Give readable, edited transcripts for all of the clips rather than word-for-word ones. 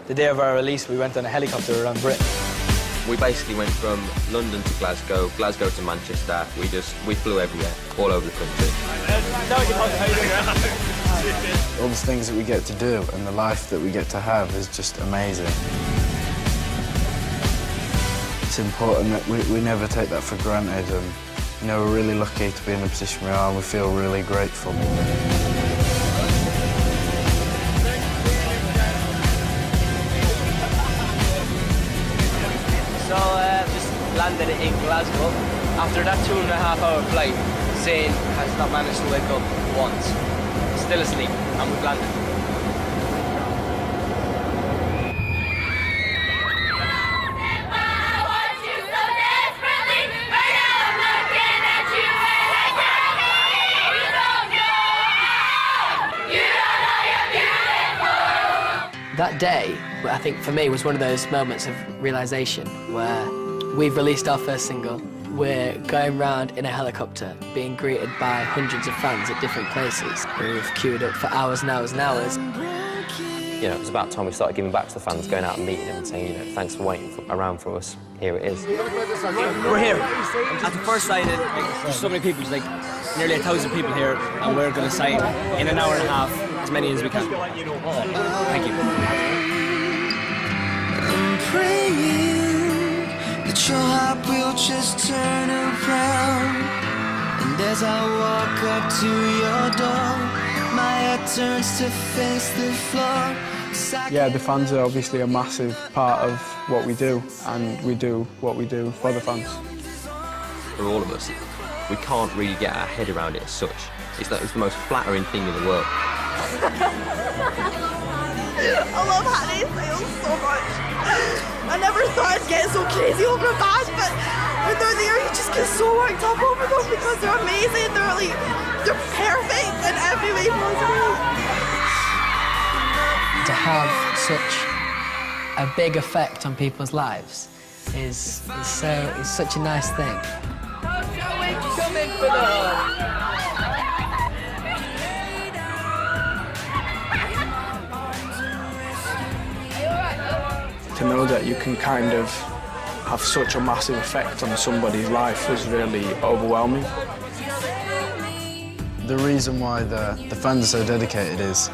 The day of our release, we went on a helicopter around Britain. We basically went from London to Glasgow, Glasgow to Manchester. We flew everywhere, all over the country. All the things that we get to do and the life that we get to have is just amazing. It's important that we never take that for granted, and you know, we're really lucky to be in the position we are, and we feel really grateful. So, just landed in Glasgow. After that 2.5-hour flight, Zane has not managed to wake up once. Still asleep, and we've landed. That day, I think for me, was one of those moments of realisation where we've released our first single, we're going round in a helicopter, being greeted by hundreds of fans at different places who've queued up for hours and hours and hours. You know, it was about time we started giving back to the fans, going out and meeting them and saying, you know, thanks for waiting around for us. Here it is. We're here. At the first sighting, there's so many people, there's like nearly 1,000 people here, and we're going to sign in an hour and a half as many as we can. Thank you. I'm praying that your heart will just turn around, and as I walk up to your door, my head turns to face the floor. Yeah, the fans are obviously a massive part of what we do, and we do what we do for the fans. For all of us, we can't really get our head around it as such. It's the most flattering thing in the world. I love Hannah's sales so much. I never thought I'd get so crazy over a band, but when they're there, you just get so worked up over them because they're amazing. They're perfect in every way possible. To have such a big effect on people's lives is such a nice thing. To know that you can kind of have such a massive effect on somebody's life is really overwhelming. The reason why the fans are so dedicated is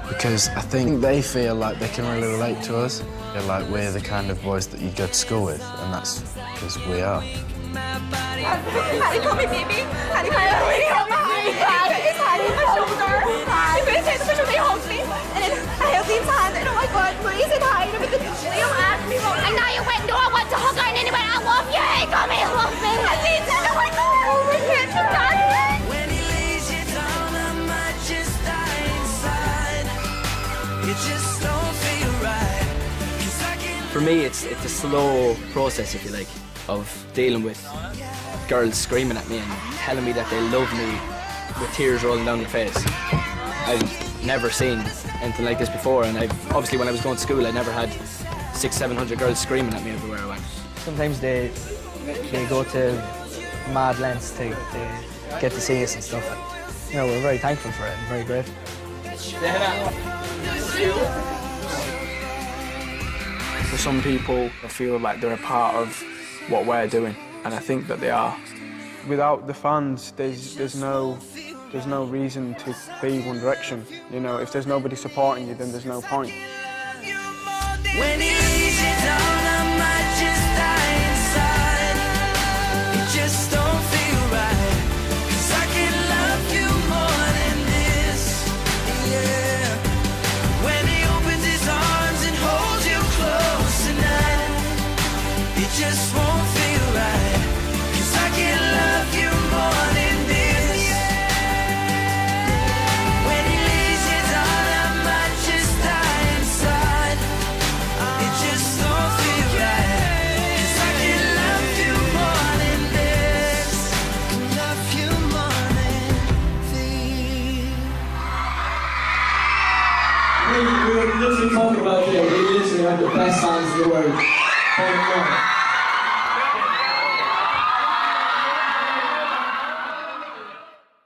because I think they feel like they can really relate to us. They're like, we're the kind of boys that you go to school with, and that's because we are. Hattie, call me baby. Hattie, call me It's Hattie on my shoulder. Hi. If I take the picture, they hold me. And then I have these hands, and oh my God, Marie said hi. And everything. Liam asked me, I know you went, no, I want to hug her, and anyway, I love you. Hey, call me, love me. I did, and oh my God, we can't do that. When he lays you down, I might just die inside. It just don't feel right. For me, it's a slow process, if you like, of dealing with girls screaming at me and telling me that they love me with tears rolling down their face. I've never seen anything like this before, and obviously when I was going to school, I never had 600-700 girls screaming at me everywhere I went. Sometimes they go to mad lengths to get to see us and stuff. And, you know, we're very thankful for it and very grateful. For some people, I feel like they're a part of what we're doing, and I think that they are. Without the fans, there's no reason to be One Direction. You know, if there's nobody supporting you, then there's no point. When he lays you down, I might just die inside. It just don't feel right, 'cause I can love you more than this, yeah. When he opens his arms and holds you close tonight, it just won't feel right, 'cause I can love you more than this. When he lays you down, I might just die inside. It just don't feel right, 'cause I can love you more than this. Love you more than this. We were literally talking about it. We literally have the best fans in the world.